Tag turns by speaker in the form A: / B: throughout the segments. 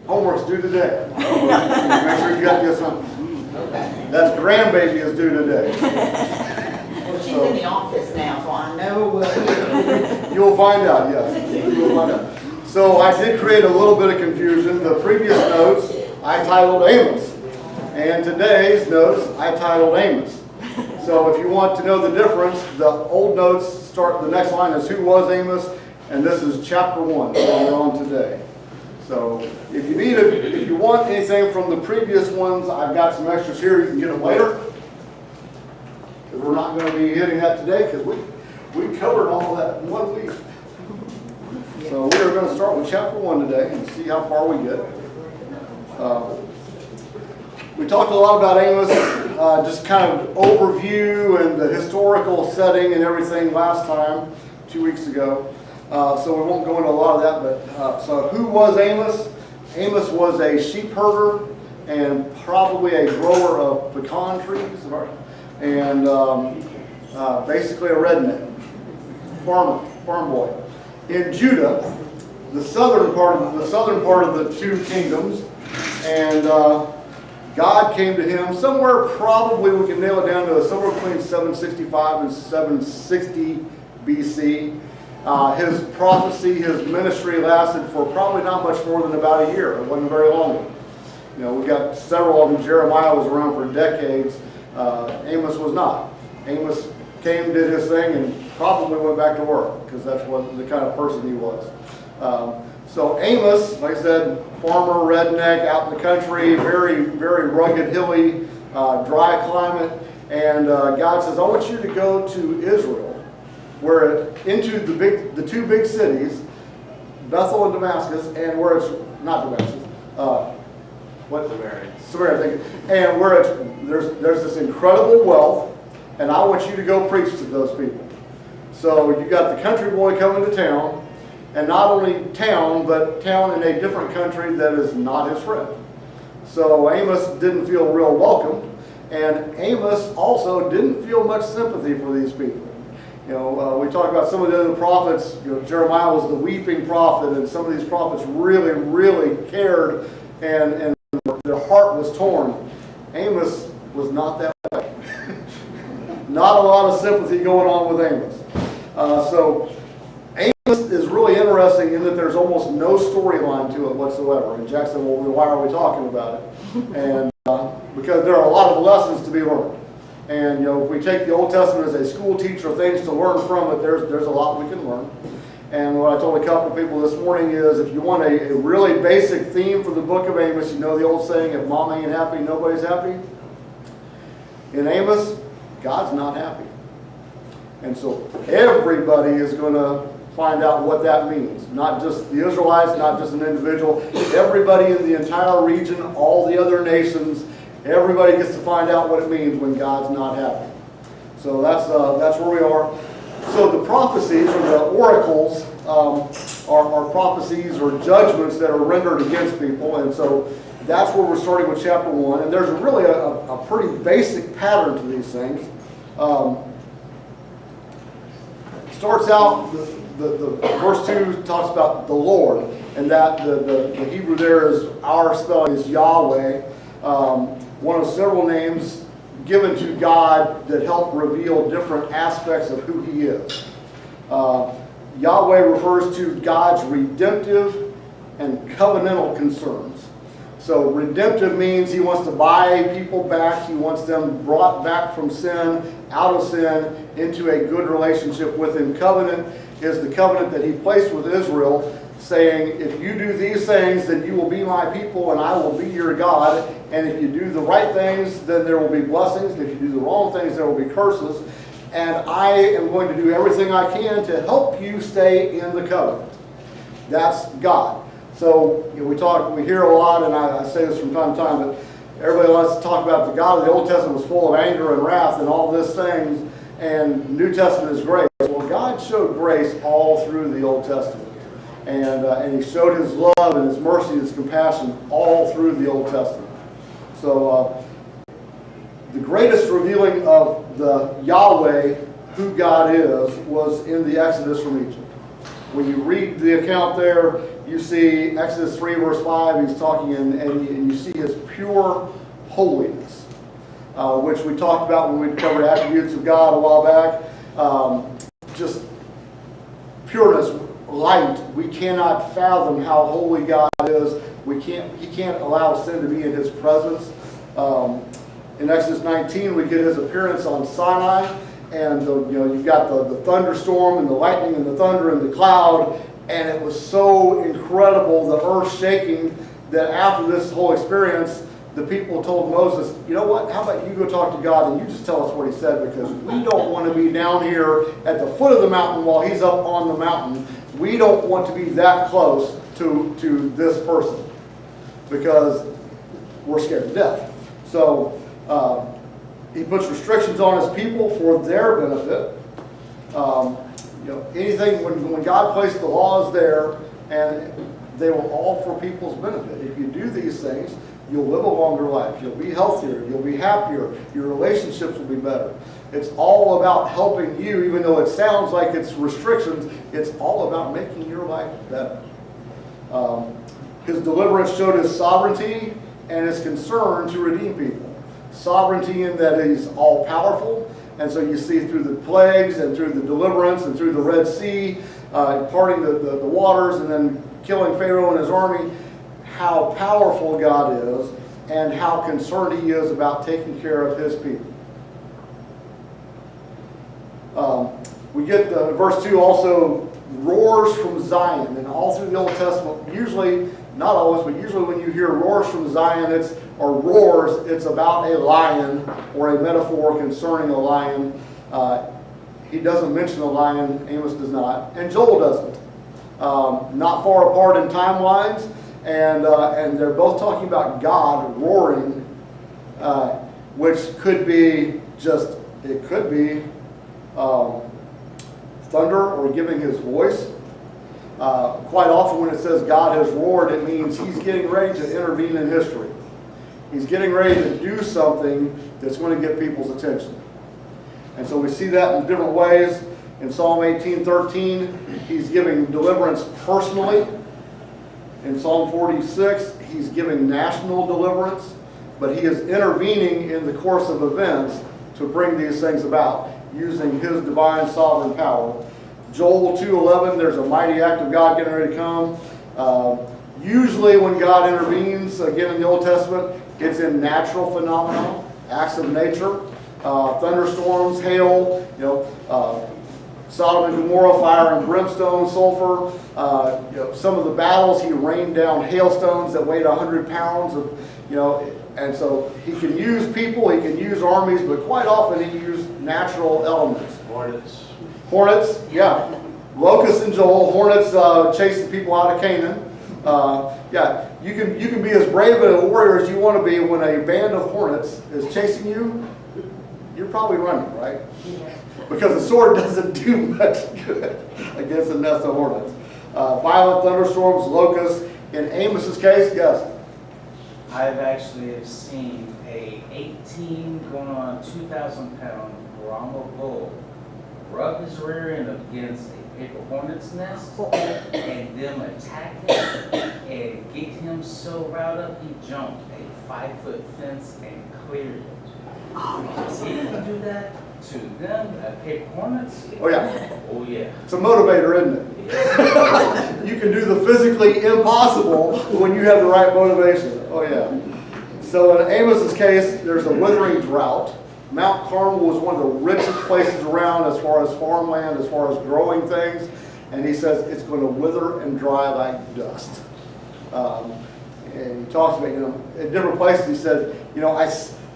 A: Homework's due today. Make sure you got this something. That's grandbaby is due today.
B: Well, she's in the office now, so I know.
A: You'll find out, yes. You'll find out. So I did create a little bit of confusion. The previous notes I titled Amos, and today's notes I titled Amos. So if you want to know the difference, the old notes start, the next line is who was Amos, and this is chapter 1 that we're on today. So if you want anything from the previous ones, I've got some extras here. You can get them later. Because we're not going to be hitting that today because we covered all of that in 1 week. So we are going to start with chapter 1 today and see how far we get. We talked a lot about Amos, just kind of overview and the historical setting and everything last time, 2 weeks ago. So we won't go into a lot of that, but so who was Amos? Amos was a sheep herder and probably a grower of pecan trees, and basically a redneck, farm boy. In Judah, the southern part of the 2 kingdoms, and God came to him somewhere, probably we can nail it down to somewhere between 765 and 760 BC. His prophecy, his ministry lasted for probably not much more than about a year. It wasn't very long. You know, we got several of them. Jeremiah was around for decades. Amos was not. Amos came, did his thing, and probably went back to work because that's what the kind of person he was. So Amos, like I said, farmer, redneck, out in the country, very, very rugged, hilly, dry climate. And God says, I want you to go to Israel, where into the 2 big cities, Bethel and Damascus, and where it's not Damascus, Samaria, thank you. And where there's this incredible wealth, and I want you to go preach to those people. So you got the country boy coming to town, and not only town, but town in a different country that is not his friend. So Amos didn't feel real welcome, and Amos also didn't feel much sympathy for these people. You know, we talk about some of the other prophets. You know, Jeremiah was the weeping prophet, and some of these prophets really, really cared, and their heart was torn. Amos was not that way. Not a lot of sympathy going on with Amos. So Amos is really interesting in that there's almost no storyline to it whatsoever. And Jackson, well, why are we talking about it? And because there are a lot of lessons to be learned. And, you know, if we take the Old Testament as a school teacher, things to learn from it, there's a lot we can learn. And what I told a couple of people this morning is if you want a really basic theme for the book of Amos, you know the old saying, if mom ain't happy, nobody's happy. In Amos, God's not happy. And so everybody is going to find out what that means. Not just the Israelites, not just an individual. Everybody in the entire region, all the other nations, everybody gets to find out what it means when God's not happy. So that's where we are. So the prophecies, or the oracles, are prophecies or judgments that are rendered against people. And so that's where we're starting with chapter 1. And there's really a pretty basic pattern to these things. Starts out, the verse 2 talks about the Lord. And that the Hebrew there is, our spelling is Yahweh. One of several names given to God that help reveal different aspects of who He is. Yahweh refers to God's redemptive and covenantal concerns. So redemptive means He wants to buy people back. He wants them brought back from sin, out of sin, into a good relationship with Him. Covenant is the covenant that He placed with Israel, saying, if you do these things, then you will be my people and I will be your God. And if you do the right things, then there will be blessings. And if you do the wrong things, there will be curses. And I am going to do everything I can to help you stay in the covenant. That's God. So you know, we hear a lot, and I say this from time to time, but everybody likes to talk about the God of the Old Testament was full of anger and wrath and all these things, and New Testament is grace. Well, God showed grace all through the Old Testament. And He showed His love and His mercy and His compassion all through the Old Testament. So the greatest revealing of the Yahweh, who God is, was in the Exodus from Egypt. When you read the account there, you see Exodus 3 verse 5, he's talking and you see his pure holiness, which we talked about when we covered attributes of God a while back. Just pureness, light. We cannot fathom how holy God is. He can't allow sin to be in his presence. In Exodus 19, we get his appearance on Sinai, and you've got the thunderstorm and the lightning and the thunder and the cloud, and it was so incredible, the earth shaking, that after this whole experience, the people told Moses, you know what, how about you go talk to God and you just tell us what he said, because we don't want to be down here at the foot of the mountain while he's up on the mountain. We don't want to be that close to this person, because we're scared to death. So he puts restrictions on his people for their benefit. Anything, when God placed the laws there, and they were all for people's benefit. If you do these things, you'll live a longer life. You'll be healthier. You'll be happier. Your relationships will be better. It's all about helping you, even though it sounds like it's restrictions. It's all about making your life better. His deliverance showed his sovereignty and his concern to redeem people. Sovereignty in that he's all-powerful, and so you see through the plagues and through the deliverance and through the Red Sea, parting the waters and then killing Pharaoh and his army, how powerful God is and how concerned he is about taking care of his people. We get verse 2 also, roars from Zion, and all through the Old Testament, usually, not always, but usually when you hear roars from Zion, or roars, it's about a lion or a metaphor concerning a lion. He doesn't mention a lion, Amos does not, and Joel doesn't. Not far apart in timelines, and they're both talking about God roaring, which could be thunder or giving his voice. Quite often when it says God has roared, it means he's getting ready to intervene in history. He's getting ready to do something that's going to get people's attention. And so we see that in different ways. In Psalm 18:13, he's giving deliverance personally. In Psalm 46, he's giving national deliverance, but he is intervening in the course of events to bring these things about, using his divine sovereign power. Joel 2:11, there's a mighty act of God getting ready to come. Usually when God intervenes, again in the Old Testament, it's in natural phenomena, acts of nature, thunderstorms, hail, Sodom and Gomorrah, fire and brimstone, sulfur. Some of the battles, he rained down hailstones that weighed 100 pounds. And so he can use people, he can use armies, but quite often he used natural elements. Hornets, yeah. Locusts in Joel, hornets chasing people out of Canaan. You can be as brave a warrior as you want to be. When a band of hornets is chasing you, you're probably running, right? Yeah. Because the sword doesn't do much good against a nest of hornets. Violent thunderstorms, locusts. In Amos's case, yes.
C: I've actually seen a 18 going on 2,000 pound Brahma bull rub his rear end against a paper hornet's nest and them attack him and get him so riled up he jumped a 5-foot fence and cleared it. He didn't do that to them, paper hornets.
A: Oh yeah.
C: Oh yeah.
A: It's a motivator, isn't it? You can do the physically impossible when you have the right motivation. Oh yeah. So in Amos's case, there's a withering drought. Mount Carmel was one of the richest places around as far as farmland, as far as growing things. And he says it's going to wither and dry like dust. And he talks about, in different places he said,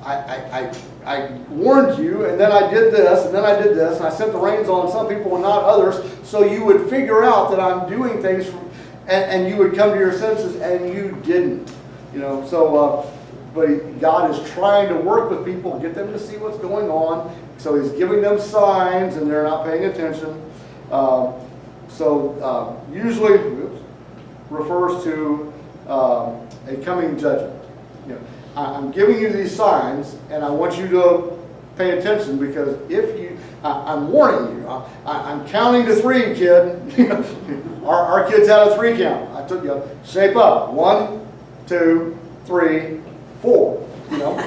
A: I warned you, and then I did this, and then I did this, and I sent the rains on some people and not others, so you would figure out that I'm doing things, and you would come to your senses, and you didn't. But God is trying to work with people, get them to see what's going on, so he's giving them signs, and they're not paying attention. Usually refers to a coming judgment. I'm giving you these signs, and I want you to pay attention, because I'm warning you. I'm counting to 3, kid. Our kids had a 3 count. I took you, shape up. 1, 2, 3, 4. You know,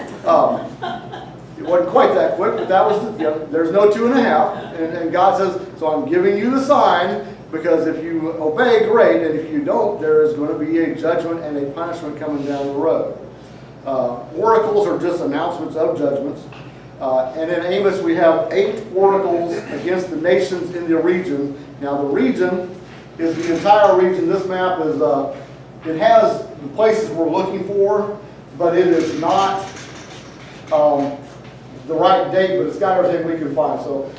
A: it wasn't quite that quick, but that was, there's no 2.5. And God says, so I'm giving you the sign, because if you obey, great, and if you don't, there is going to be a judgment and a punishment coming down the road. Oracles are just announcements of judgments. And in Amos, we have 8 oracles against the nations in the region. Now, the region is the entire region. This map is, it has the places we're looking for, but it is not the right date, but it's got everything we can find. So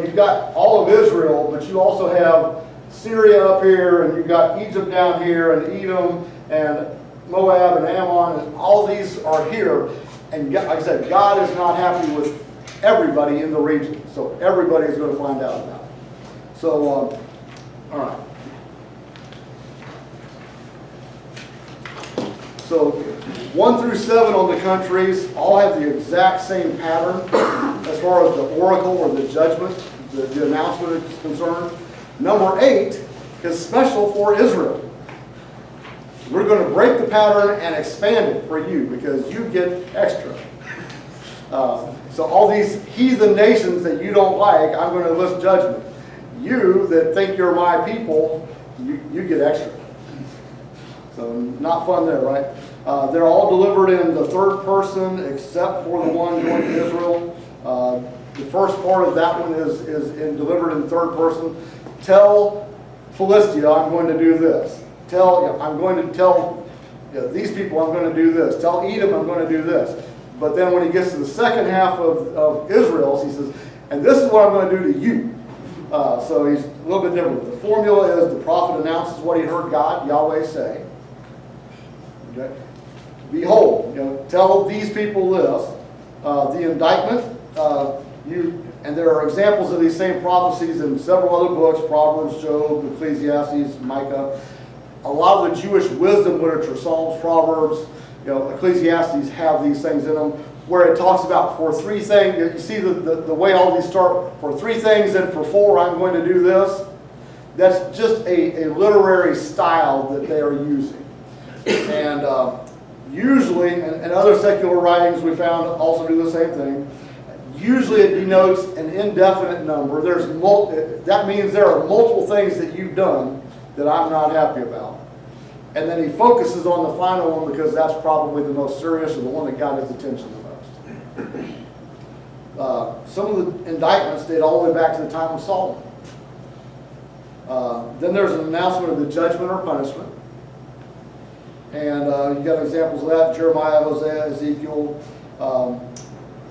A: you've got all of Israel, but you also have Syria up here, and you've got Egypt down here, and Edom, and Moab, and Ammon, and all these are here. And like I said, God is not happy with everybody in the region. So everybody is going to find out about it. So, all right. So 1 through 7 on the countries all have the exact same pattern as far as the oracle or the judgment, the announcement is concerned. Number 8 is special for Israel. We're going to break the pattern and expand it for you because you get extra. So all these heathen nations that you don't like, I'm going to list judgment. You that think you're my people, you get extra. So not fun there, right? They're all delivered in the third person except for the one going to Israel. The first part of that one is delivered in third person. Tell Philistia, I'm going to do this. I'm going to tell these people I'm going to do this. Tell Edom I'm going to do this. But then when he gets to the second half of Israel, he says, and this is what I'm going to do to you. So he's a little bit different. The formula is the prophet announces what he heard God, Yahweh, say. Okay? Behold, tell these people this. The indictment, and there are examples of these same prophecies in several other books, Proverbs, Job, Ecclesiastes, Micah. A lot of the Jewish wisdom literature, Psalms, Proverbs, Ecclesiastes have these things in them, where it talks about for 3 things. You see the way all these start, for 3 things and for 4 I'm going to do this. That's just a literary style that they are using. And usually, and other secular writings we found also do the same thing. Usually it denotes an indefinite number. That means there are multiple things that you've done that I'm not happy about. And then he focuses on the final one because that's probably the most serious or the one that got his attention the most. Some of the indictments date all the way back to the time of Solomon. Then there's an announcement of the judgment or punishment. And you got examples of that, Jeremiah, Hosea, Ezekiel.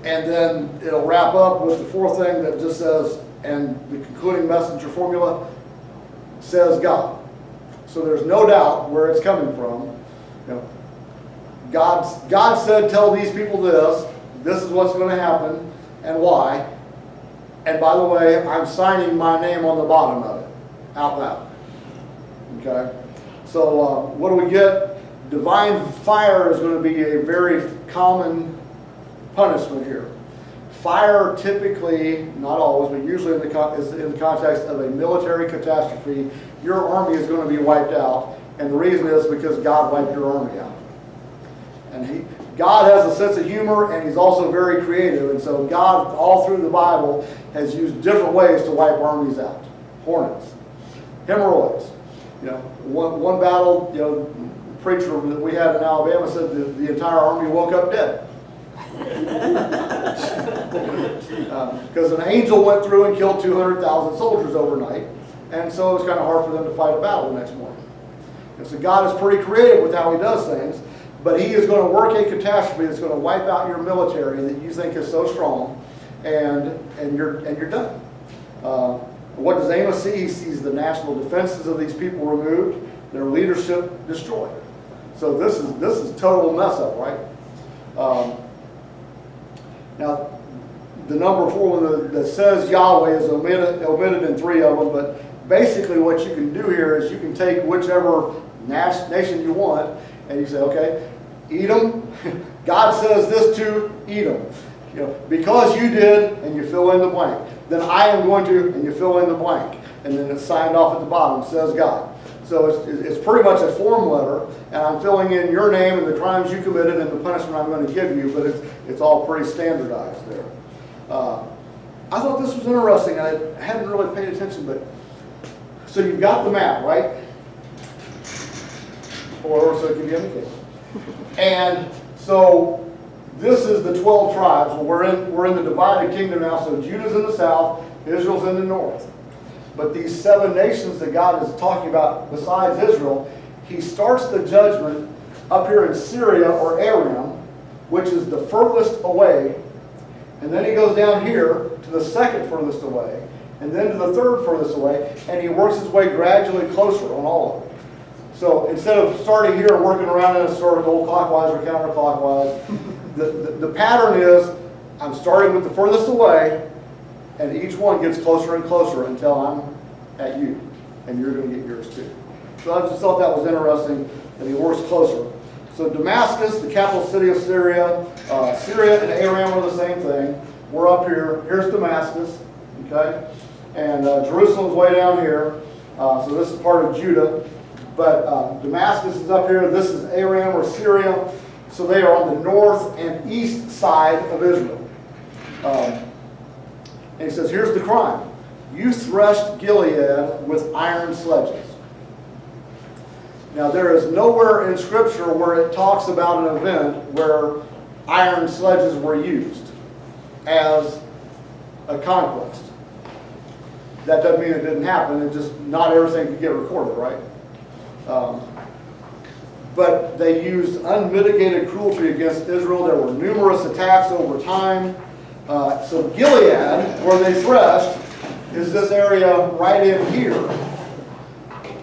A: And then it'll wrap up with the 4th thing that just says, and the concluding messenger formula says God. So there's no doubt where it's coming from. God said, tell these people this. This is what's going to happen and why. And by the way, I'm signing my name on the bottom of it, out loud. Okay? So what do we get? Divine fire is going to be a very common punishment here. Fire typically, not always, but usually is in the context of a military catastrophe. Your army is going to be wiped out, and the reason is because God wiped your army out. And God has a sense of humor, and he's also very creative, and so God, all through the Bible, has used different ways to wipe armies out. Hornets, hemorrhoids. One battle, the preacher that we had in Alabama said the entire army woke up dead. Because an angel went through and killed 200,000 soldiers overnight, and so it's kind of hard for them to fight a battle the next morning. And so God is pretty creative with how he does things, but he is going to work a catastrophe that's going to wipe out your military that you think is so strong, and you're done. What does Amos see? He sees the national defenses of these people removed, their leadership destroyed. So this is total mess up, right? Now, the number 4 one that says Yahweh is omitted in 3 of them, but basically what you can do here is you can take whichever nation you want, and you say, okay, Edom, God says this to Edom. Because you did, and you fill in the blank. Then I am going to, and you fill in the blank. And then it's signed off at the bottom, says God. So it's pretty much a form letter, and I'm filling in your name and the crimes you committed and the punishment I'm going to give you, but it's all pretty standardized there. I thought this was interesting. I hadn't really paid attention, but so you've got the map, right? Or so it can be anything. And so this is the 12 tribes. Well, we're in the divided kingdom now, so Judah's in the south, Israel's in the north. But these 7 nations that God is talking about besides Israel, he starts the judgment up here in Syria or Aram, which is the furthest away. And then he goes down here to the second furthest away, and then to the third furthest away, and he works his way gradually closer on all of them. So instead of starting here and working around in a circle, clockwise or counterclockwise, the pattern is I'm starting with the furthest away, and each one gets closer and closer until I'm at you, and you're going to get yours too. So I just thought that was interesting that he works closer. So Damascus, the capital city of Syria, Syria and Aram are the same thing. We're up here. Here's Damascus, okay? And Jerusalem's way down here. So this is part of Judah. But Damascus is up here. This is Aram or Syria. So they are on the north and east side of Israel. And he says, here's the crime. You threshed Gilead with iron sledges. Now there is nowhere in Scripture where it talks about an event where iron sledges were used as a conquest. That doesn't mean it didn't happen. It just, not everything could get recorded, right? But they used unmitigated cruelty against Israel. There were numerous attacks over time. So Gilead, where they threshed, is this area right in here.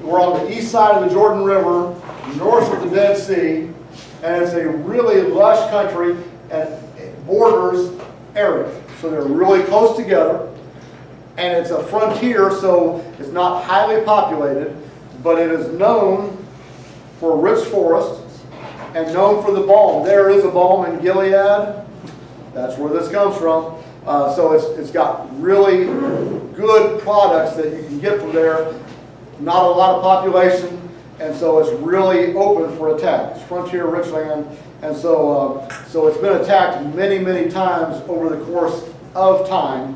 A: We're on the east side of the Jordan River, north of the Dead Sea, and it's a really lush country and it borders area. So they're really close together, and it's a frontier, so it's not highly populated, but it is known for rich forests and known for the balm. There is a balm in Gilead. That's where this comes from. So it's got really good products that you can get from there. Not a lot of population, and so it's really open for attack. It's frontier rich land, and so it's been attacked many, many times over the course of time.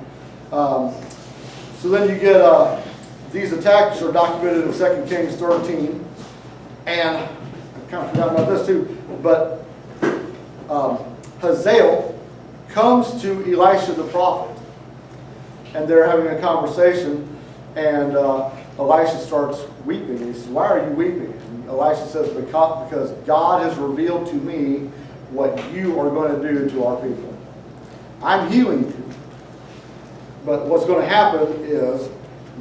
A: So then you get these attacks are documented in 2 Kings 13, and I kind of forgot about this too, but Hazael comes to Elisha the prophet, and they're having a conversation, and Elisha starts weeping. He says, "Why are you weeping?" And Elisha says, "Because God has revealed to me what you are going to do to our people. I'm healing you, but what's going to happen is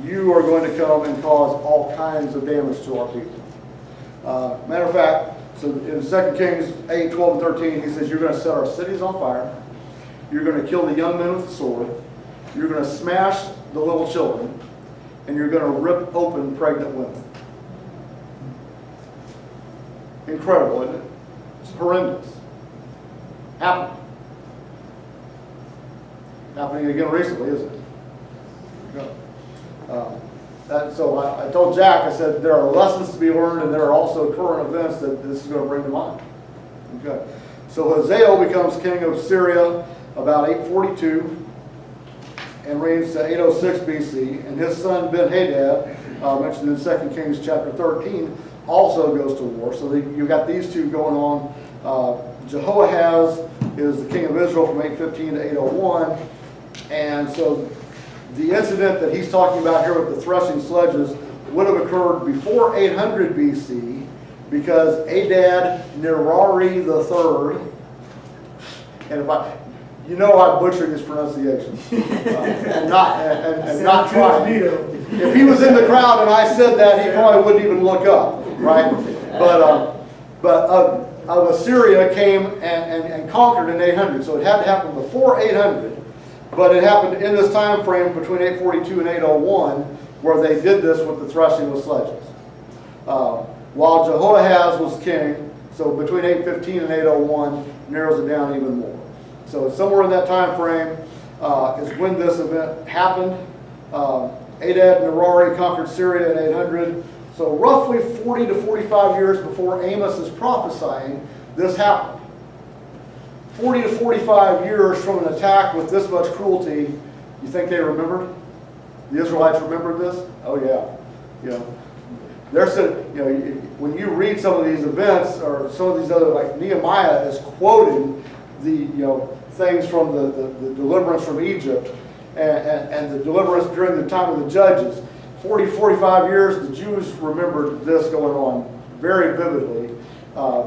A: you are going to come and cause all kinds of damage to our people." Matter of fact, so in 2 Kings 8, 12, and 13, he says, "You're going to set our cities on fire. You're going to kill the young men with the sword. You're going to smash the little children. And you're going to rip open pregnant women." Incredible, isn't it? It's horrendous. Happening. Happening again recently, isn't it? So I told Jack, I said, there are lessons to be learned, and there are also current events that this is going to bring to mind. Okay. So Hazael becomes king of Syria about 842. And reigns to 806 BC, and his son Ben-Hadad, mentioned in 2 Kings chapter 13, also goes to war. So you've got these two going on. Jehoahaz is the king of Israel from 815 to 801, and so the incident that he's talking about here with the threshing sledges would have occurred before 800 BC, because Adad Nirari III, and you know I'm butchering his pronunciation, and not trying. If he was in the crowd and I said that, he probably wouldn't even look up, right? But of Assyria came and conquered in 800, so it had to happen before 800, but it happened in this time frame between 842 and 801, where they did this with the threshing with sledges. While Jehoahaz was king, so between 815 and 801, narrows it down even more. So somewhere in that time frame is when this event happened. Adad Nirari conquered Syria in 800. So roughly 40 to 45 years before Amos is prophesying, this happened. 40 to 45 years from an attack with this much cruelty, you think they remembered? The Israelites remembered this? Oh yeah. You know, there's a, you know, when you read some of these events or some of these other, like Nehemiah is quoting the, you know, things from the deliverance from Egypt and the deliverance during the time of the judges. 40, 45 years, the Jews remembered this going on very vividly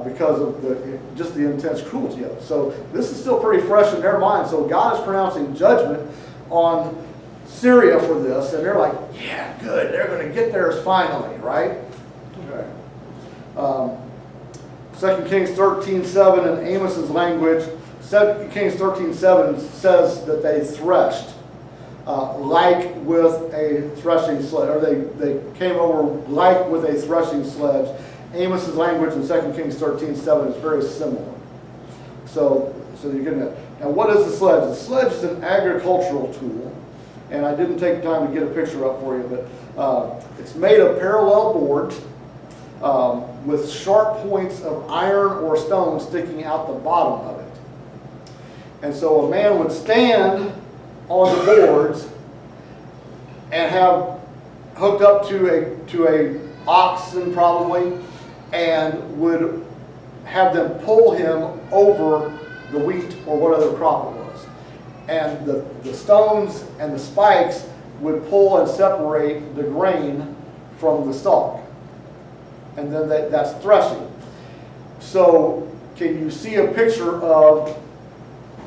A: because of just the intense cruelty of it. So this is still pretty fresh in their mind. So God is pronouncing judgment on Syria for this, and they're like, yeah, good, they're going to get theirs finally, right? Okay. 2 Kings 13:7 in Amos's language, 2 Kings 13:7 says that they threshed like with a threshing sledge, or they came over like with a threshing sledge. Amos's language in 2 Kings 13:7 is very similar. So you're getting that. Now what is the sledge? The sledge is an agricultural tool, and I didn't take time to get a picture up for you, but it's made of parallel boards with sharp points of iron or stone sticking out the bottom of it. And so a man would stand on the boards and have hooked up to a oxen probably, and would have them pull him over the wheat or what other crop it was. And the stones and the spikes would pull and separate the grain from the stalk. And then that's threshing. So can you see a picture of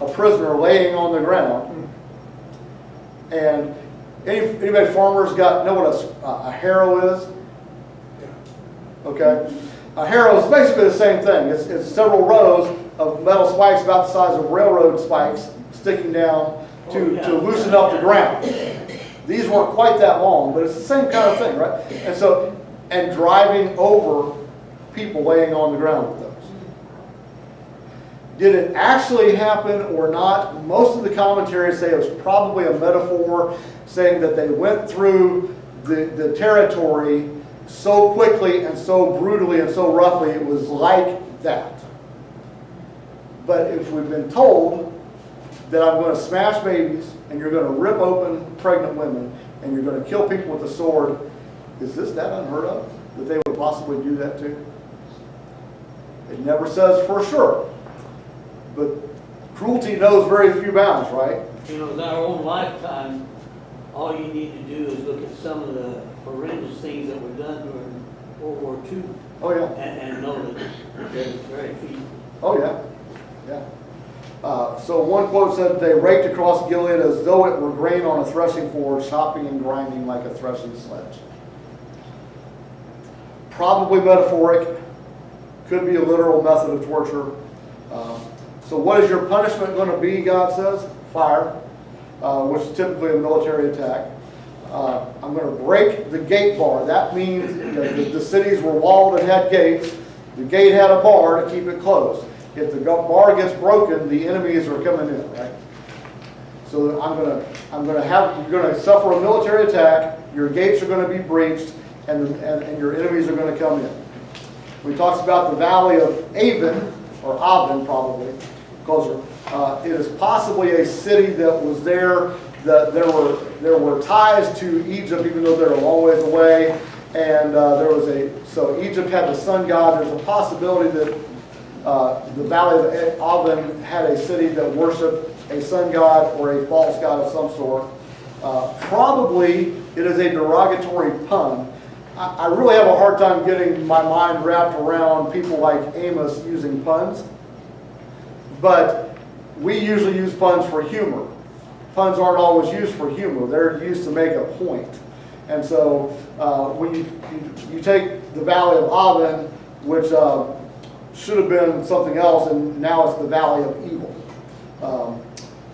A: a prisoner laying on the ground? And anybody farmers know what a harrow is? Okay. A harrow is basically the same thing. It's several rows of metal spikes about the size of railroad spikes sticking down to loosen up the ground. These weren't quite that long, but it's the same kind of thing, right? And driving over people laying on the ground with those. Did it actually happen or not? Most of the commentaries say it was probably a metaphor, saying that they went through the territory so quickly and so brutally and so roughly, it was like that. But if we've been told that I'm going to smash babies and you're going to rip open pregnant women and you're going to kill people with a sword, is this that unheard of, that they would possibly do that too? It never says for sure. But cruelty knows very few bounds, right?
D: You know, in our own lifetime, all you need to do is look at some of the horrendous things that were done during World War II.
A: Oh yeah.
D: And know that there's very few.
A: Oh yeah. Yeah. So one quote said, they raked across Gilead as though it were grain on a threshing floor, chopping and grinding like a threshing sledge. Probably metaphoric. Could be a literal method of torture. So what is your punishment going to be, God says? Fire, which is typically a military attack. I'm going to break the gate bar. That means the cities were walled and had gates. The gate had a bar to keep it closed. If the bar gets broken, the enemies are coming in, right? So you're going to suffer a military attack. Your gates are going to be breached, and your enemies are going to come in. We talked about the valley of Avon, or Avon probably, because it is possibly a city that was there. That there were ties to Egypt, even though they're a long ways away. And so Egypt had the sun god. There's a possibility that the valley of Avon had a city that worshipped a sun god or a false god of some sort. Probably it is a derogatory pun. I really have a hard time getting my mind wrapped around people like Amos using puns. But we usually use puns for humor. Puns aren't always used for humor. They're used to make a point. And so when you take the Valley of Avon, which should have been something else, and now it's the Valley of Evil.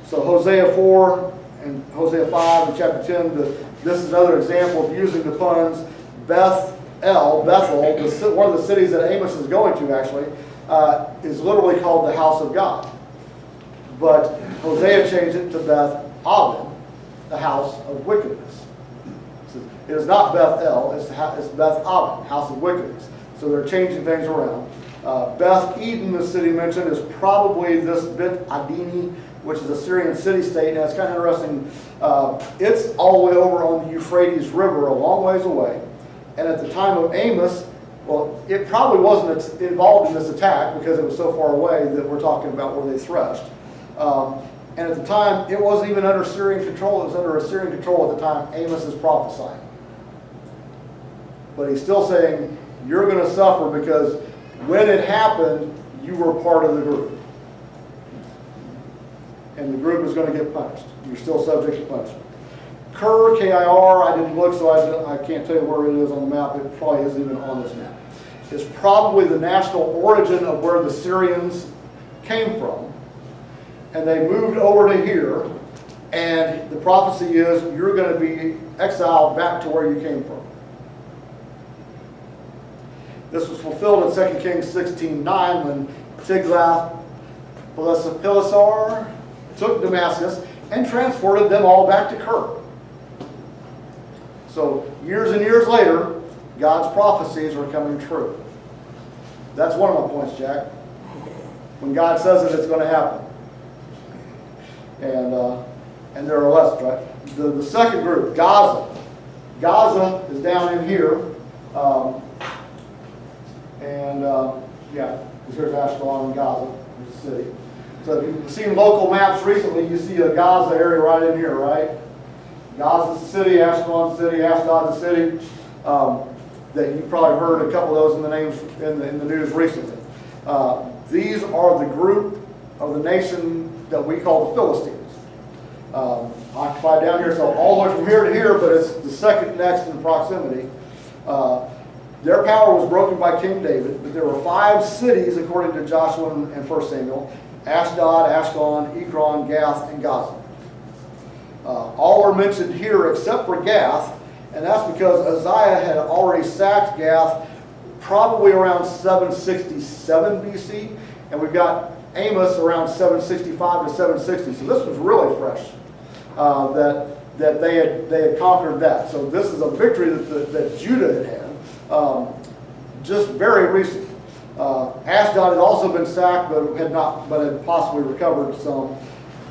A: So Hosea 4 and Hosea 5 and chapter 10, this is another example of using the puns. Bethel, one of the cities that Amos is going to actually, is literally called the house of God. But Hosea changed it to Beth Aven, the house of wickedness. says, it is not Beth El, it's Beth Aven, house of wickedness. So they're changing things around. Beth Eden, the city mentioned, is probably this Bit Adini, which is a Syrian city-state. Now it's kind of interesting. It's all the way over on the Euphrates River, a long ways away. And at the time of Amos, well, it probably wasn't involved in this attack because it was so far away that we're talking about where they threshed. And at the time, it wasn't even under Syrian control. It was under Assyrian control at the time Amos is prophesying. But he's still saying, you're going to suffer because when it happened, you were part of the group. And the group is going to get punished. You're still subject to punishment. Kir, K-I-R, I didn't look, so I can't tell you where it is on the map. It probably isn't even on this map. It's probably the national origin of where the Syrians came from. And they moved over to here, and the prophecy is you're going to be exiled back to where you came from. This was fulfilled in 2 Kings 16:9 when Tiglath-Pileser took Damascus and transported them all back to Kir. So years and years later, God's prophecies are coming true. That's one of my points, Jack. When God says it, it's going to happen. And there are less, right? The second group, Gaza. Gaza is down in here. Yeah, here's Ashkelon and Gaza, the city. So if you've seen local maps recently, you see a Gaza area right in here, right? Gaza City, Ashkelon City, Ashdod City. That you've probably heard a couple of those in the names in the news recently. These are the group of the nation that we call the Philistines. Occupied down here, so all the way from here to here, but it's the second next in proximity. Their power was broken by King David, but there were 5 cities, according to Joshua and 1 Samuel: Ashdod, Ashkelon, Ekron, Gath, and Gaza. All are mentioned here except for Gath, and that's because Uzziah had already sacked Gath probably around 767 BC, and we've got Amos around 765 to 760. So this was really fresh that they had conquered that. So this is a victory that Judah had had just very recent. Ashdod had also been sacked, but had possibly recovered some.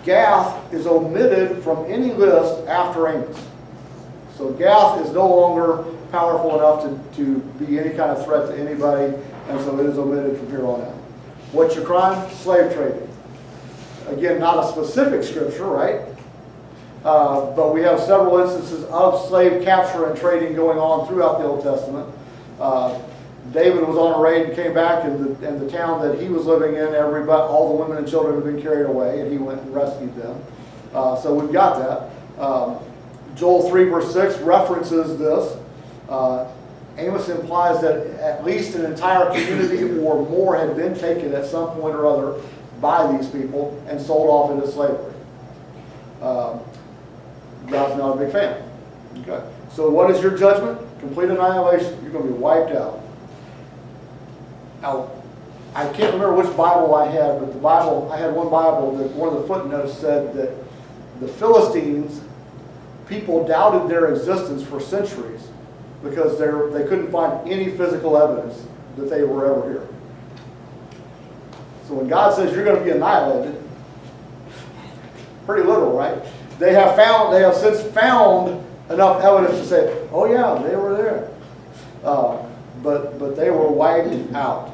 A: Gath is omitted from any list after Amos. So Gath is no longer powerful enough to be any kind of threat to anybody, and so it is omitted from here on out. What's your crime? Slave trading. Again, not a specific scripture, right? But we have several instances of slave capture and trading going on throughout the Old Testament. David was on a raid and came back, and the town that he was living in, all the women and children had been carried away, and he went and rescued them. So we've got that. Joel 3 verse 6 references this. Amos implies that at least an entire community or more had been taken at some point or other by these people and sold off into slavery. God's not a big fan. Okay. So what is your judgment? Complete annihilation. You're going to be wiped out. Now, I can't remember which Bible I had, but I had one Bible that one of the footnotes said that the Philistines, people doubted their existence for centuries because they couldn't find any physical evidence that they were ever here. So when God says you're going to be annihilated, pretty literal, right? They have since found enough evidence to say, oh yeah, they were there. But they were wiped out.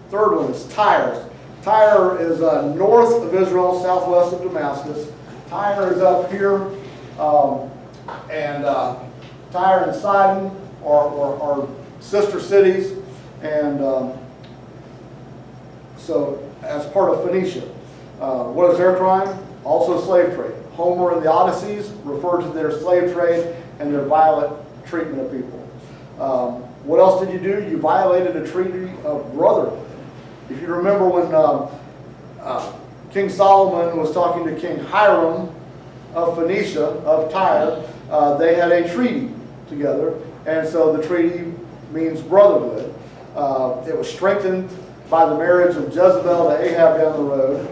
A: Third one is Tyre. Tyre is north of Israel, southwest of Damascus. Tyre is up here, and Tyre and Sidon are sister cities, and so as part of Phoenicia. What is their crime? Also slave trade. Homer and the Odysseys refer to their slave trade and their violent treatment of people. What else did you do? You violated a treaty of brotherhood. If you remember when King Solomon was talking to King Hiram of Phoenicia, of Tyre, they had a treaty together, and so the treaty means brotherhood. It was strengthened by the marriage of Jezebel to Ahab down the road.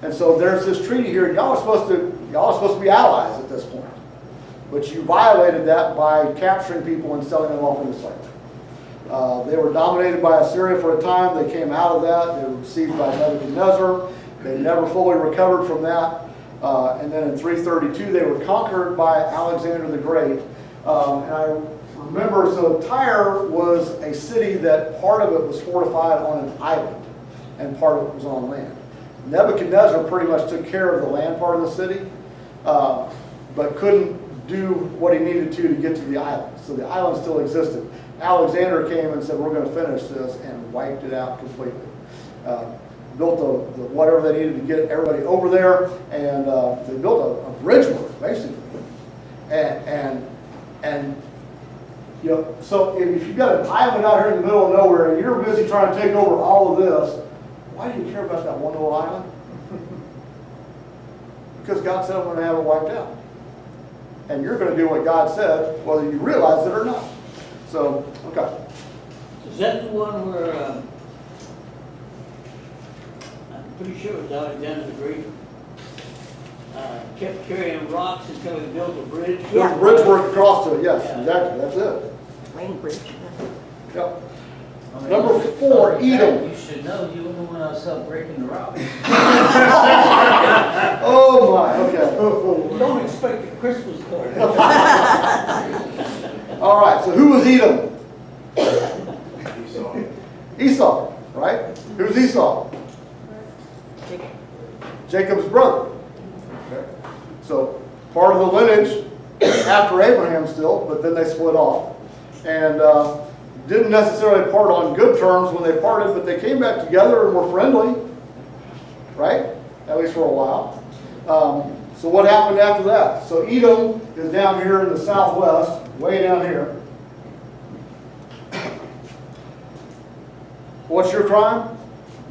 A: And so there's this treaty here. Y'all are supposed to be allies at this point. but you violated that by capturing people and selling them off into slavery. They were dominated by Assyria for a time. They came out of that. They were besieged by Nebuchadnezzar. They never fully recovered from that. And then in 332, they were conquered by Alexander the Great. And I remember, so Tyre was a city that part of it was fortified on an island and part of it was on land. Nebuchadnezzar pretty much took care of the land part of the city, but couldn't do what he needed to get to the island. So the island still existed. Alexander came and said, we're going to finish this, and wiped it out completely. Built the whatever they needed to get everybody over there, and they built a bridge work, basically. And you know, so if you've got an island out here in the middle of nowhere, and you're busy trying to take over all of this, why do you care about that one little island? Because God said, I'm going to have it wiped out. And you're going to do what God said, whether you realize it or not. So, okay.
D: Is that the one where, I'm pretty sure it was Alexander the Great, kept carrying rocks until he built a bridge?
A: There's a bridge work across to it, yes,
D: Yeah.
A: exactly, that's it.
E: Rain bridge.
A: Yep.
C: I mean,
A: Number
C: you-
A: 4, Edom.
C: You should know, you were the one that was helping breaking the rock.
A: Oh my, okay.
D: Don't expect a Christmas card.
A: All right, so who was Edom? Esau, right? Who's Esau? Jacob's brother. Okay. So part of the lineage after Abraham still, but then they split off. And didn't necessarily part on good terms when they parted, but they came back together and were friendly, right? At least for a while. So what happened after that? So Edom is down here in the southwest, way down here. What's your crime?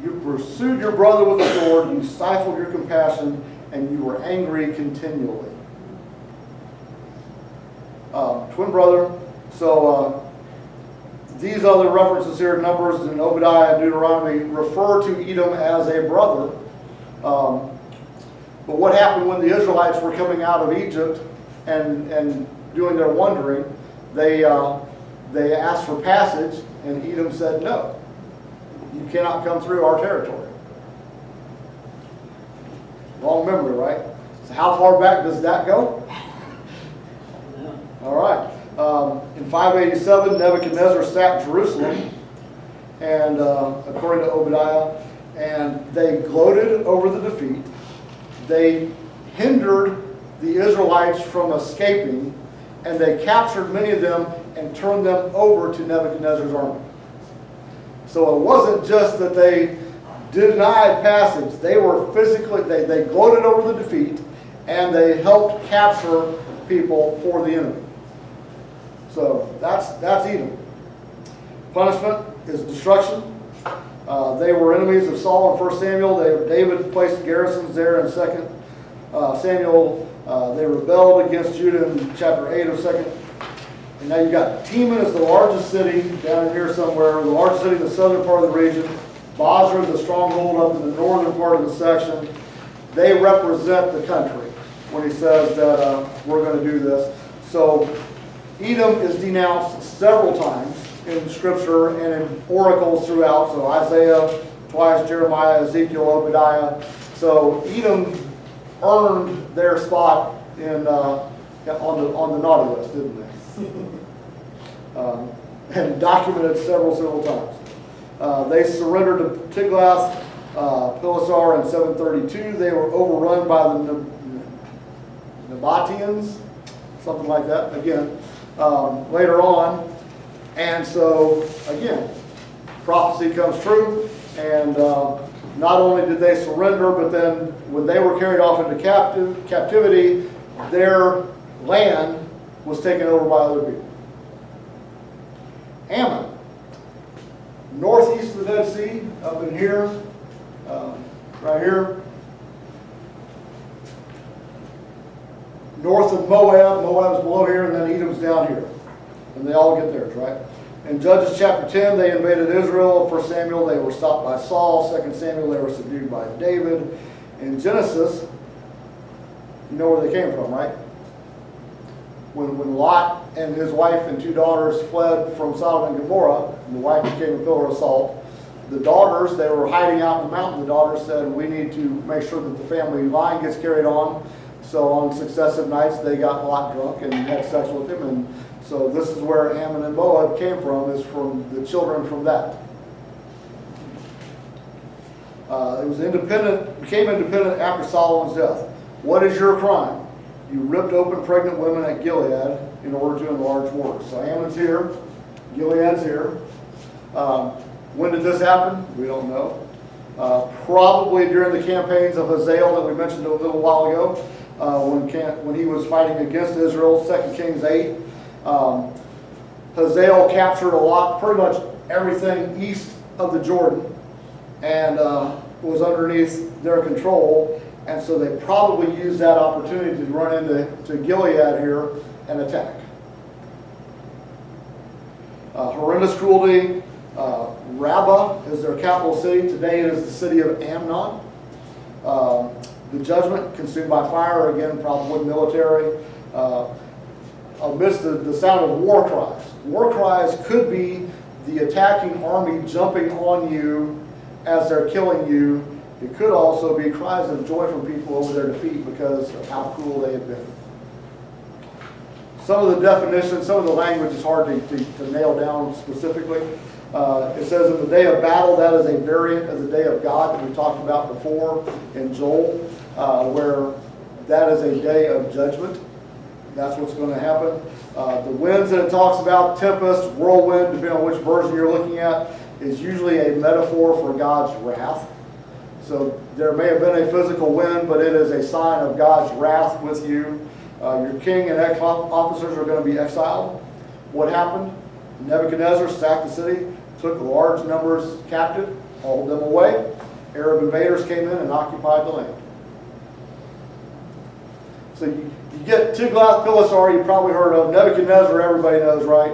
A: You pursued your brother with a sword, you stifled your compassion, and you were angry continually. Twin brother. So these other references here, Numbers and Obadiah and Deuteronomy, refer to Edom as a brother. But what happened when the Israelites were coming out of Egypt and doing their wandering? They asked for passage, and Edom said no. You cannot come through our territory. Wrong memory, right? So how far back does that go? All right. In 587, Nebuchadnezzar sacked Jerusalem, and according to Obadiah, and they gloated over the defeat. They hindered the Israelites from escaping, and they captured many of them and turned them over to Nebuchadnezzar's army. So it wasn't just that they denied passage. They were physically, they gloated over the defeat, and they helped capture people for the enemy. So that's Edom. Punishment is destruction. They were enemies of Saul in 1 Samuel. David placed garrisons there in 2 Samuel. They rebelled against Judah in chapter 8 of 2. And now you've got Teman is the largest city down in here somewhere, the largest city in the southern part of the region. Bozrah is the stronghold up in the northern part of the section. They represent the country when he says that we're going to do this. So Edom is denounced several times in Scripture and in oracles throughout. So Isaiah twice, Jeremiah, Ezekiel, Obadiah. So Edom earned their spot in on the naughty list, didn't they? And documented several times. They surrendered to Tiglath-Pileser in 732. They were overrun by the Nabateans, something like that, again, later on. And so, again, prophecy comes true, and not only did they surrender, but then when they were carried off into captivity, their land was taken over by other people. Ammon, northeast of the Dead Sea, up in here, right here. North of Moab, Moab's below here, and then Edom's down here. And they all get theirs, right? In Judges chapter 10, they invaded Israel. 1 Samuel, they were stopped by Saul. 2 Samuel, they were subdued by David. In Genesis, you know where they came from, right? when Lot and his wife and 2 daughters fled from Sodom and Gomorrah, and the wife became a pillar of salt, the daughters, they were hiding out in the mountain. The daughters said, we need to make sure that the family line gets carried on. So on successive nights, they got Lot drunk and had sex with him. And so this is where Ammon and Moab came from, is from the children from that. It was independent, became independent after Solomon's death. What is your crime? You ripped open pregnant women at Gilead in order to enlarge wars. So Ammon's here, Gilead's here. When did this happen? We don't know. Probably during the campaigns of Hazael that we mentioned a little while ago, when he was fighting against Israel, 2 Kings 8. Hazael captured pretty much everything east of the Jordan, and was underneath their control, and so they probably used that opportunity to run into Gilead here and attack. Horrendous cruelty. Rabbah is their capital city. Today it is the city of Amnon. The judgment, consumed by fire, again, probably military. Amidst the sound of war cries. War cries could be the attacking army jumping on you as they're killing you. It could also be cries of joy from people over their defeat because of how cruel they have been. Some of the definitions, some of the language is hard to nail down specifically. It says in the day of battle, that is a variant of the day of God that we talked about before in Joel, where that is a day of judgment. That's what's going to happen. The winds that it talks about, tempest, whirlwind, depending on which version you're looking at, is usually a metaphor for God's wrath. So there may have been a physical wind, but it is a sign of God's wrath with you. Your king and officers are going to be exiled. What happened? Nebuchadnezzar sacked the city, took large numbers captive, hauled them away. Arab invaders came in and occupied the land. So you get Tiglath-Pileser, you probably heard of. Nebuchadnezzar, everybody knows, right?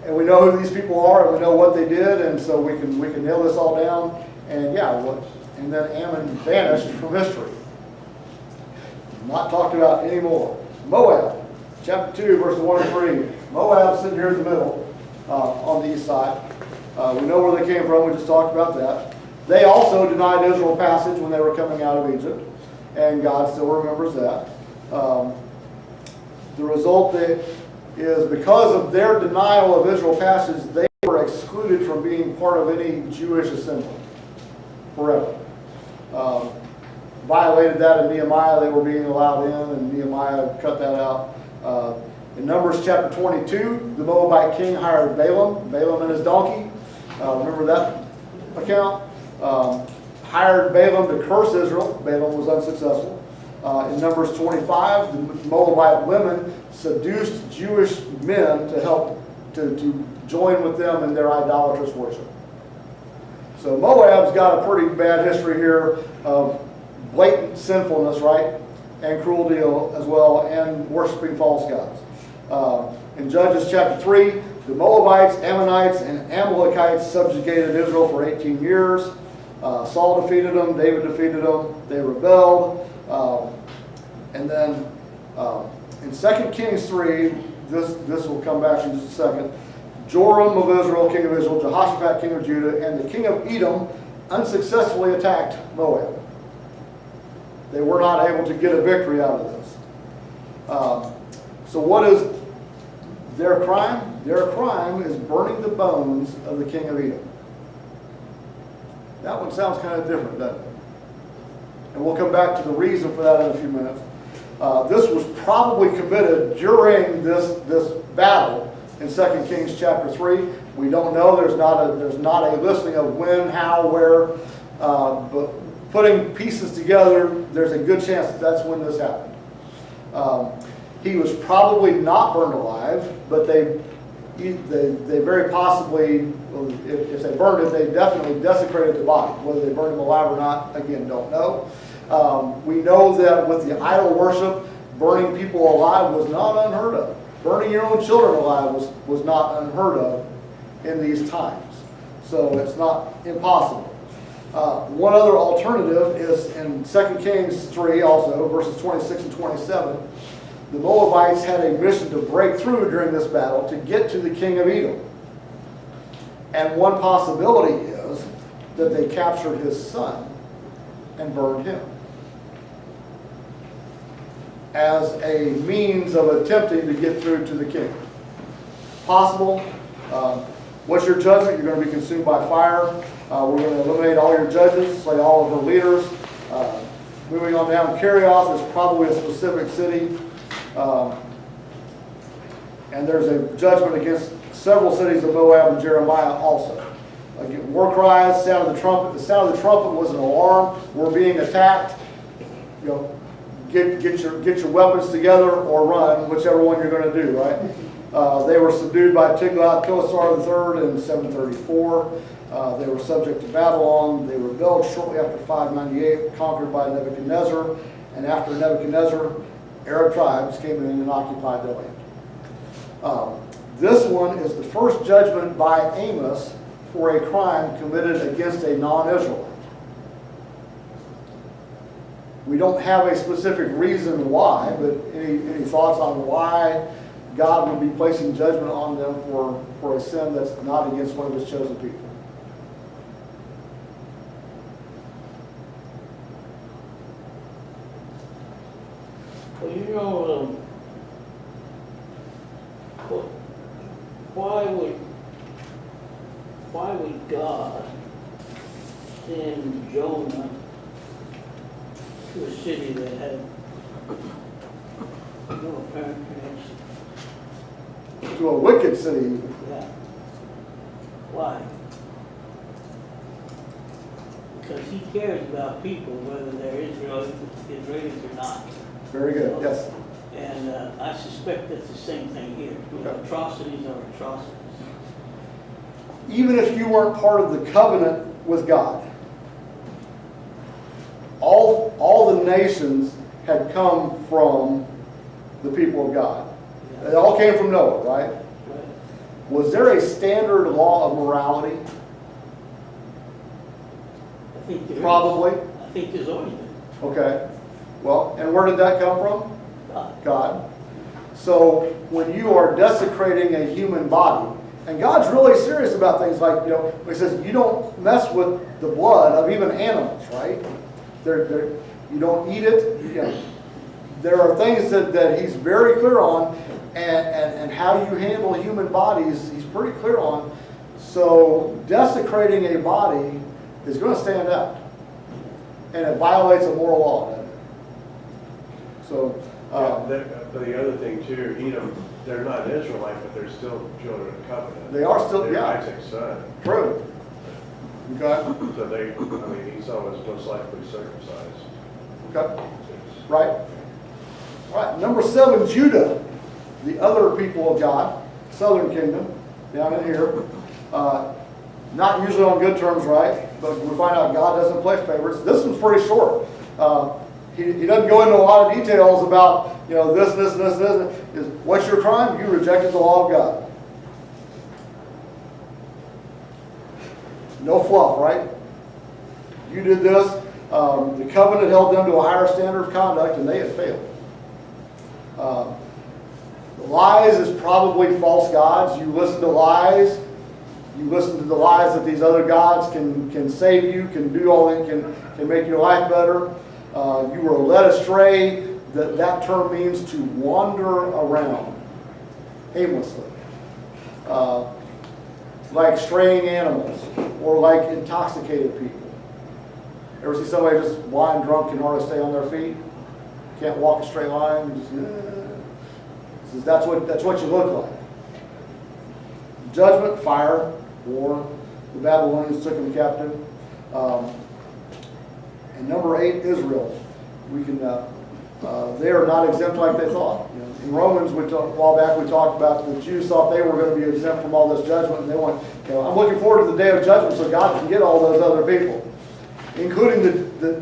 A: And we know who these people are, and we know what they did, and so we can nail this all down. And and then Ammon vanished from history. Not talked about anymore. Moab, chapter 2, verses 1 and 3. Moab sitting here in the middle, on the east side. We know where they came from. We just talked about that. They also denied Israel passage when they were coming out of Egypt, and God still remembers that. The result is because of their denial of Israel passage, they were excluded from being part of any Jewish assembly forever. Violated that in Nehemiah. They were being allowed in, and Nehemiah cut that out. In Numbers chapter 22, the Moabite king hired Balaam and his donkey. Remember that account? Hired Balaam to curse Israel. Balaam was unsuccessful. In Numbers 25, the Moabite women seduced Jewish men to help to join with them in their idolatrous worship. So Moab's got a pretty bad history here of blatant sinfulness, right? And cruelty as well, and worshiping false gods. In Judges chapter 3, the Moabites, Ammonites, and Amalekites subjugated Israel for 18 years. Saul defeated them, David defeated them, they rebelled. And then in 2 Kings 3, this will come back in just a second, Joram of Israel, king of Israel, Jehoshaphat, king of Judah, and the king of Edom unsuccessfully attacked Moab. They were not able to get a victory out of this. So what is their crime? Their crime is burning the bones of the king of Edom. That one sounds kind of different, doesn't it? And we'll come back to the reason for that in a few minutes. This was probably committed during this battle in 2 Kings chapter 3. We don't know. There's not a listing of when, how, where. But putting pieces together, there's a good chance that's when this happened. He was probably not burned alive, but they very possibly, if they burned it, they definitely desecrated the body. Whether they burned him alive or not, again, don't know. We know that with the idol worship, burning people alive was not unheard of. Burning your own children alive was not unheard of in these times. So it's not impossible. One other alternative is in 2 Kings 3 also, verses 26 and 27. the Moabites had a mission to break through during this battle to get to the king of Edom. And one possibility is that they captured his son and burned him as a means of attempting to get through to the king. Possible. What's your judgment? You're going to be consumed by fire. We're going to eliminate all your judges, slay all of her leaders. Moving on down, Kerioth is probably a specific city. And there's a judgment against several cities of Moab and Jeremiah also. Again, war cries, sound of the trumpet. The sound of the trumpet was an alarm. We're being attacked. You know, get your weapons together or run, whichever one you're going to do, right? They were subdued by Tiglath-Pileser III in 734. They were subject to Babylon. They rebelled shortly after 598, conquered by Nebuchadnezzar. And after Nebuchadnezzar, Arab tribes came in and occupied their land. This one is the first judgment by Amos for a crime committed against a non-Israelite. We don't have a specific reason why, but any thoughts on why God would be placing judgment on them for a sin that's not against one of his chosen people?
D: Well, you know, why would God send Jonah to a city that had no apparent connection?
A: To a wicked city.
D: Yeah. Why? Because he cares about people, whether they're Israelis or not.
A: Very good, yes.
D: And I suspect that's the same thing here.
A: Okay.
D: Atrocities are atrocities.
A: Even if you weren't part of the covenant with God, all the nations had come from the people of God.
D: Yeah.
A: It all came from Noah, right?
D: Right.
A: Was there a standard law of morality?
D: I think there is.
A: Probably.
D: I think there's always been.
A: Okay. Well, and where did that come from?
D: God.
A: God. So when you are desecrating a human body, and God's really serious about things like, you know, he says you don't mess with the blood of even animals, right? You don't eat it. You know, there are things that he's very clear on, and how you handle human bodies, he's pretty clear on. So desecrating a body is going to stand out, and it violates a moral law, doesn't it? So.
E: But the other thing too, Edom, they're not Israelite, but they're still children of covenant.
A: They are still,
E: They're
A: yeah.
E: Isaac's son.
A: True. Okay.
E: So Esau was most likely circumcised.
A: Okay. Right. Right. Number 7, Judah, the other people of God, southern kingdom, down in here. Not usually on good terms, right? But we find out God doesn't play favorites. This one's pretty short. He doesn't go into a lot of details about, you know, this. What's your crime? You rejected the law of God. No fluff, right? You did this. The covenant held them to a higher standard of conduct, and they had failed. Lies is probably false gods. You listen to lies. You listen to the lies that these other gods can save you, can do all that, can make your life better. You were led astray. That term means to wander around aimlessly. Like straying animals or like intoxicated people. Ever see somebody just wine drunk can hardly stay on their feet? Can't walk a straight line? Says that's what you look like. Judgment, fire, war. The Babylonians took them captive. And number 8, Israel. We can. They are not exempt like they thought. You know, in Romans, a while back, we talked about the Jews thought they were going to be exempt from all this judgment, and they went, you know, I'm looking forward to the day of judgment so God can get all those other people, including the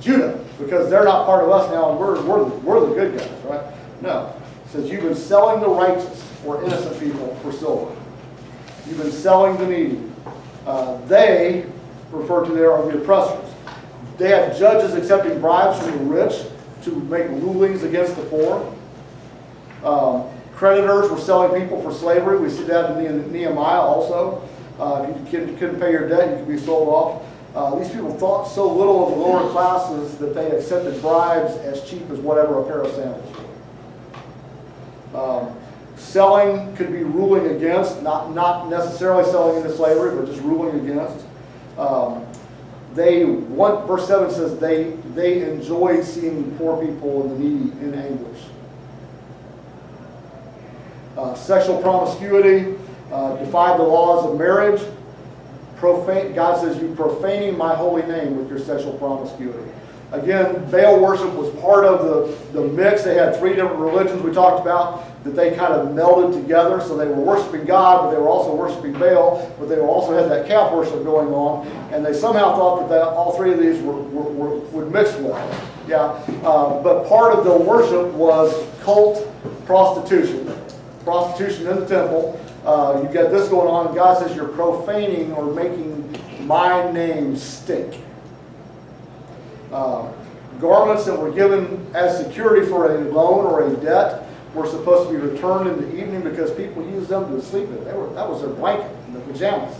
A: Judah, because they're not part of us now, and we're the good guys, right? No, it says you've been selling the righteous or innocent people for silver. You've been selling the needy. They refer to there are the oppressors. They had judges accepting bribes from the rich to make rulings against the poor. Creditors were selling people for slavery. We see that in Nehemiah also. If you couldn't pay your debt, you could be sold off. These people thought so little of the lower classes that they accepted bribes as cheap as whatever a pair of sandals were. Selling could be ruling against, not necessarily selling into slavery, but just ruling against. Verse 7 says they enjoyed seeing poor people and the needy in anguish. Sexual promiscuity, defied the laws of marriage. God says, you profaning my holy name with your sexual promiscuity. Again, Baal worship was part of the mix. They had 3 different religions we talked about that they kind of melded together. So they were worshiping God, but they were also worshiping Baal, but they also had that calf worship going on. And they somehow thought that all 3 of these would mix well. Yeah, but part of the worship was cult prostitution. Prostitution in the temple. You got this going on, and God says you're profaning or making my name stink. Garments that were given as security for a loan or a debt were supposed to be returned in the evening because people used them to sleep in. That was their blanket and their pajamas.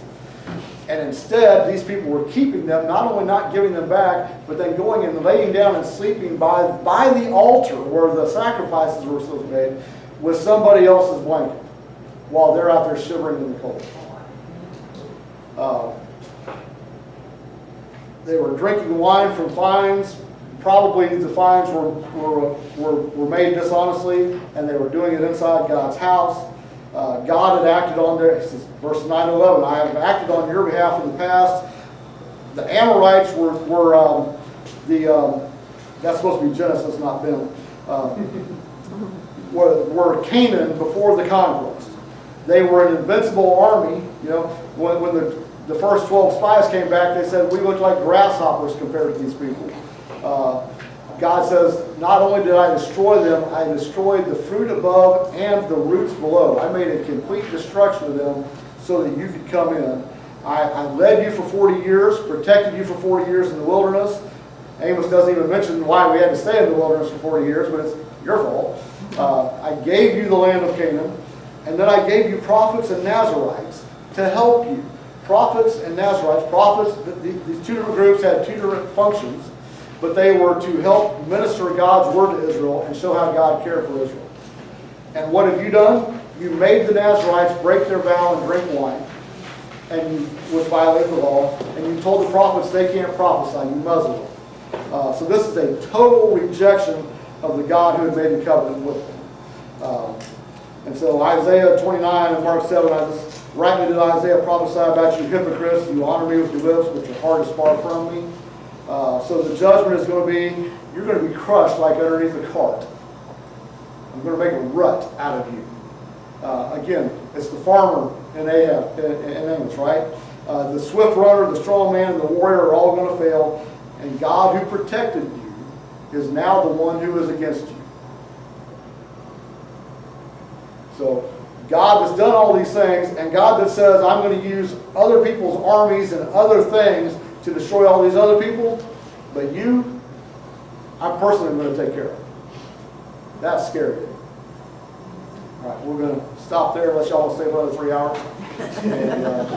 A: And instead, these people were keeping them, not only not giving them back, but then going and laying down and sleeping by the altar where the sacrifices were supposed to be made with somebody else's blanket while they're out there shivering in the cold. They were drinking wine from fines. Probably the fines were made dishonestly, and they were doing it inside God's house. God had acted on their, verse 9 to 11, I have acted on your behalf in the past. The Amorites that's supposed to be Genesis, not Ben, were Canaan before the conquest. They were an invincible army. You know, when the first 12 spies came back, they said, we look like grasshoppers compared to these people. God says, not only did I destroy them, I destroyed the fruit above and the roots below. I made a complete destruction of them so that you could come in. I led you for 40 years, protected you for 40 years in the wilderness. Amos doesn't even mention why we had to stay in the wilderness for 40 years, but it's your fault. I gave you the land of Canaan, and then I gave you prophets and Nazarites to help you. Prophets and Nazarites. Prophets, these 2 different groups had 2 different functions, but they were to help minister God's word to Israel and show how God cared for Israel. And what have you done? You made the Nazarites break their vow and drink wine, and which violated the law, and you told the prophets they can't prophesy, you muzzle them. So this is a total rejection of the God who had made a covenant with them. And so Isaiah 29 and Mark 7, rightly did Isaiah prophesy about you hypocrites. You honor me with your lips, but your heart is far from me. So the judgment is going to be, you're going to be crushed like underneath a cart. I'm going to make a rut out of you. Again, it's the farmer in Amos, right? The swift runner, the strong man, and the warrior are all going to fail. And God who protected you is now the one who is against you. So God has done all these things, and God that says, I'm going to use other people's armies and other things to destroy all these other people, but you, I'm personally going to take care of. That's scary. All right, we're going to stop there unless y'all want to stay for another 3 hours. And,